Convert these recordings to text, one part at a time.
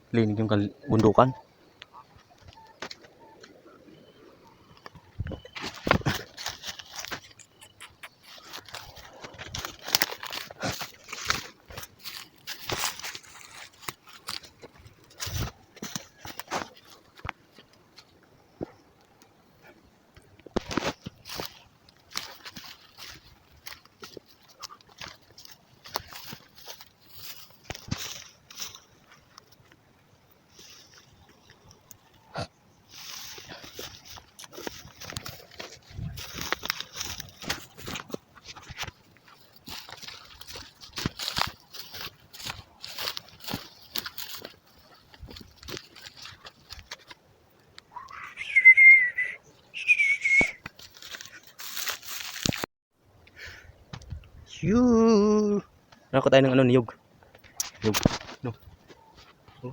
Linig yung bundukan. Shoo! Nakakot tayo ng ano, niyog. Niyog. No. Oh.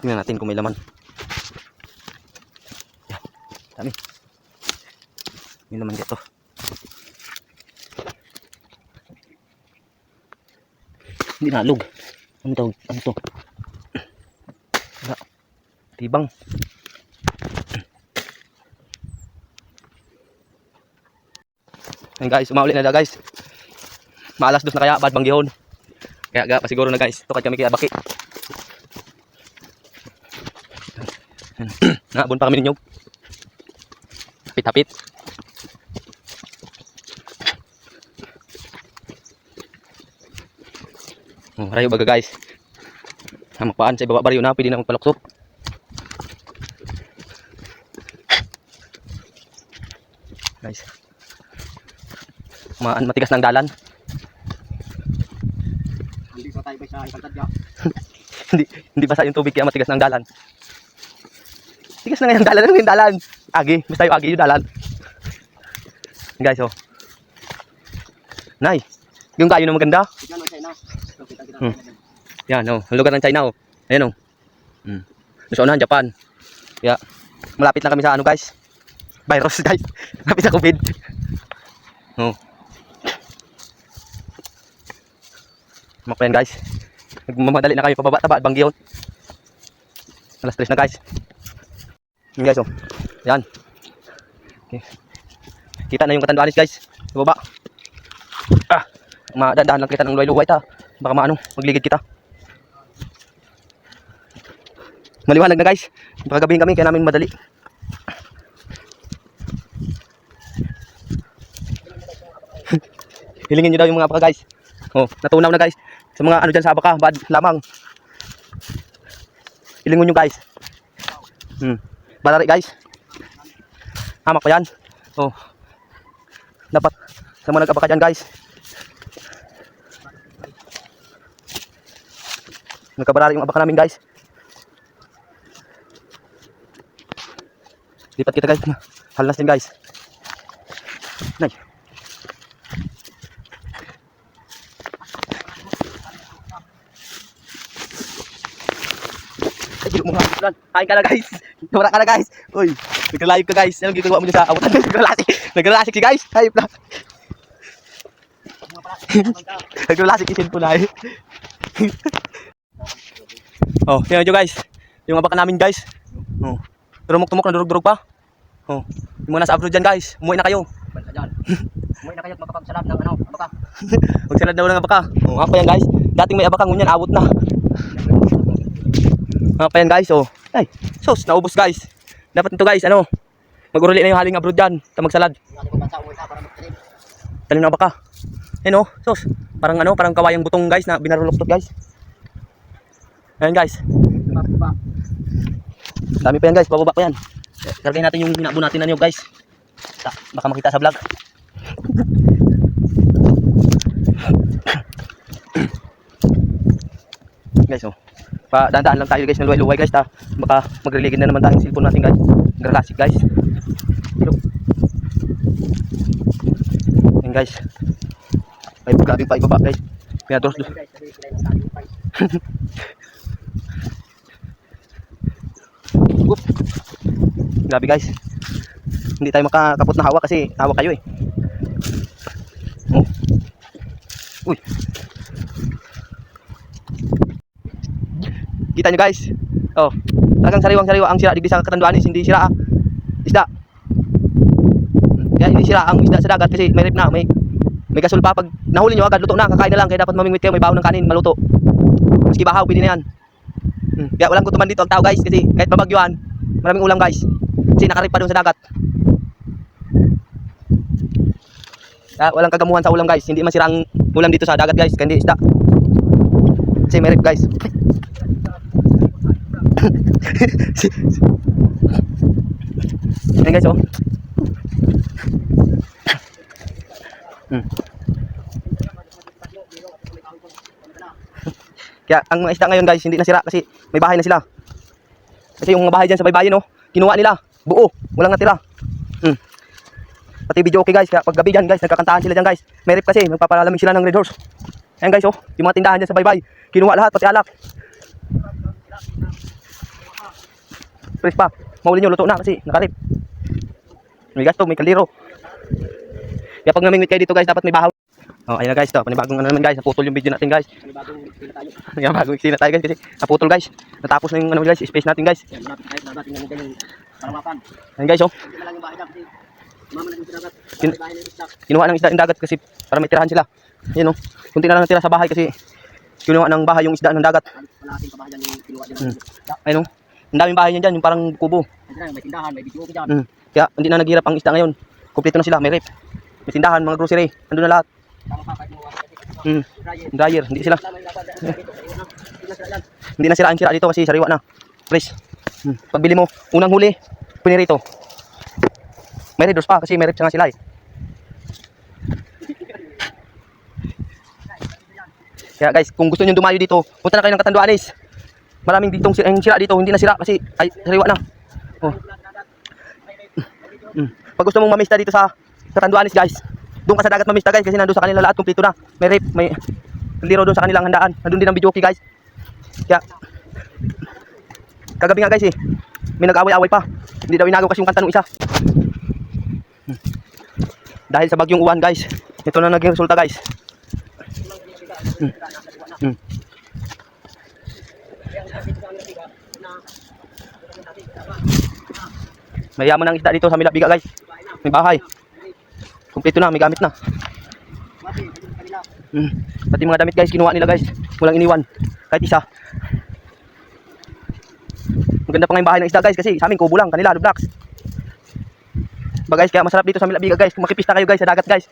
Tingnan natin kung may laman. Yan. Dami. May laman dito. Hindi nalog. Ano to? Ano to? Wala. Tibang. Ayan guys, umauli na da guys. Maalas dos na kaya, bad banggihon. Kaya ga pasiguro na guys, tukad kami kaya baki. Naabon pa kami ninyo. Hapit-hapit. Rayo baga guys. Hamakpaan sa ibaba baryo na, pwede na magpaluksok. Guys. Matigas ng dalan. Hindi pa tayo sa ikantad ya. hindi basa yung tubig kaya matigas ng dalan. Tigas na nga yung dalan. Ano yung dalan? Agi. Basta yung agi yung dalan. Guys, oh. Nay. Yung kayo na maganda. Yan, oh. Ang lugar ng China, oh. Ayan, oh. Sa unahan, Japan. Kaya, malapit lang kami sa ano, guys. Virus, guys. Malapit sa COVID. Oh. Makpayan guys. Nagmamadali na kami pababa-taba at Banggiyon. Alas 3 na guys. Yan guys, oh. Yan. Okay. Kita na yung Katanduanes guys. Sa baba. Madadaan lang kita ng luway-luway ta. Baka maano, magligid kita. Maliwanag na guys. Baka gabihin kami kaya namin madali. Hilingin nyo daw yung mga apaka guys. Oh, natunaw na guys. Sa mga ano dyan sa apaka, bad lamang. Hilingon nyo guys. Balari guys. Hamak pa yan. Oh. Dapat sa mga nag-apaka dyan guys. Nagkabarari yung apaka namin guys. Lipat kita guys. Halas din guys. Nay. Kain ka na guys. Tumara ka na guys. Uy, nagka-live ka guys. Anong ginagawa mo dyan sa abutan? Nagka-lasik si guys. Hype na. Nagka-lasik isin po na eh. Oh, tingnan nyo guys. Yung abaka namin guys. Oh. Tumok-tumok na durog-durog pa. Oh. Yung mga nasa abroad dyan guys. Umuwi na kayo. Umuwi na kayo at makapagsalad ng ano, abaka. Magsalad daw ng abaka. Oh, apa yan guys. Dating may abaka ngunyan, abot na. Apa yan guys, oh. Ay, sos, naubos guys. Dapat nito guys, ano. Mag-uruli na yung haling abroad dyan. Magsalad. Talim na abaka. Ayun oh, sos. Parang ano, parang kawayang butong guys na binarulok-tok guys. Ayan guys. Dami pa yan guys, bababa pa yan. Kargayin natin yung hinabo natin na niyog guys. Baka makita sa vlog. Guys, oh. Dahan-dahan lang tayo guys na luway-luway guys ta. Baka magreligid na naman tayong cellphone natin guys. Nagre-lasik guys. Ayan guys. Ay grabe pa ibaba guys. Pinados dos. Grabe guys. Hindi tayo makakapot na hawa kasi hawa kayo eh. Oh. Uy. Kita nyo guys. Oh, talagang sariwang-sariwa ang sira digdi sa Catanduanes, hindi sira isda. Kaya hindi sira ang isda sa dagat kasi may rip na, may gasol pa. Pag nahuli nyo agad, luto na, kakain na lang. Kaya dapat mamingwit kayo, may baon ng kanin, maluto. Maski bahaw, pwede na yan. Kaya walang gutuman dito ang tao guys, kasi kahit mabagyuhan, maraming ulam guys. Kasi nakarip pa doon sa dagat. Kaya walang kagamuhan sa ulam guys, hindi masirang ulam dito sa dagat guys, kandi isda. Kasi may rip guys. Ayan guys oh. Kaya ang mga isda ngayon guys hindi nasira kasi may bahay na sila. Kasi yung mga bahay dyan sa baybayin oh, kinuha nila buo, walang natira. Pati video okay guys, kaya pag gabi dyan guys nagkakantahan sila dyan guys. May rip kasi, magpapalalamig sila ng Red Horse. Ayan guys oh, yung mga tindahan dyan sa baybay, kinuha lahat pati alak. Fresh pa, mauli nyo, luto na kasi nakarip. May gasto, may kaliro. Kaya pag namingwit kayo dito guys, dapat may bahaw. Oh, ayun na guys, to, panibagong ano naman guys, naputol yung video natin guys. Panibagong eksena tayo. Kaya bagong eksena tayo guys kasi naputol guys. Natapos na yung ano guys, space natin guys. Yan, malapit tayo sa dagat, tingnan natin yung karawakan. Ayun guys oh, Hindi na lang yung bahay dyan kasi mama na yung sa dagat. Kin- Bahay na yung isda. kinuha ng isda ng dagat kasi para may tirahan sila. Ayun oh, kunti na lang natira sa bahay kasi kinuha ng bahay yung isda ng dagat. Wala ating pabahay dyan yung kinuha dyan. Ayun oh, ang daming bahay niyan dyan, yung parang kubo. May tindahan, may video dyan. Kaya hindi na naghirap ang isda ngayon. Kumpleto na sila, may rep. May tindahan, mga grocery, andun na lahat. Tama pa kahit mga Dryer, hindi sila. tama yung laban dyan dito. Ayun na. Hindi na sila dyan. Hindi na sila ang sira dito kasi sariwa na. Fresh. Pagbili mo, unang huli, pinirito. May red horse pa kasi may rep nga sila eh. Kaya guys, kung gusto niyo dumayo dito, punta na kayo ng Catanduanes. Maraming ditong sira dito, hindi na sira kasi ay sariwa na. Oh. Pag gusto mong mamista dito sa Catanduanes guys, doon ka sa dagat mamista guys kasi nandoon sa kanila lahat kumpleto na. May rep, may liro doon sa kanilang handaan. Nandoon din ang video okay guys. Kaya kagabi nga guys eh, may nag-away-away pa. Hindi daw inagaw kasi yung kanta ng isa. Dahil sa bagyong uwan guys, ito na naging resulta guys. Mayaman ang isda dito sa Milabiga guys. May bahay. Kumpleto na, may gamit na. Pati mga damit guys, kinuha nila guys. Walang iniwan. Kahit isa. Maganda pa nga yung bahay ng isda guys kasi sa amin kubo lang, kanila blocks. Ba guys, kaya masarap dito sa Milabiga guys. Kung makipista kayo guys sa dagat guys.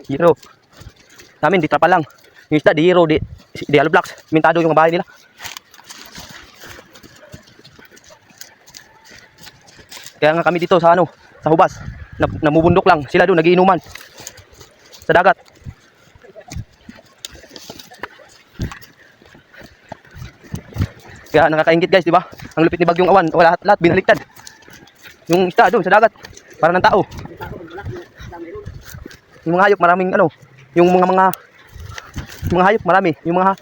Hero. Sa amin, di trapa lang. Yung isda, di hero, di hollow blocks. Mintado yung bahay nila. Kaya nga kami dito sa ano, sa hubas. Namubundok lang. Sila doon, nagiinuman. Sa dagat. Kaya nakakaingit guys, di ba? Ang lupit ni Bagyong Awan, wala lahat binaliktad. Yung isda doon sa dagat, para ng tao. Yung mga hayop maraming ano, yung mga hayop marami, yung mga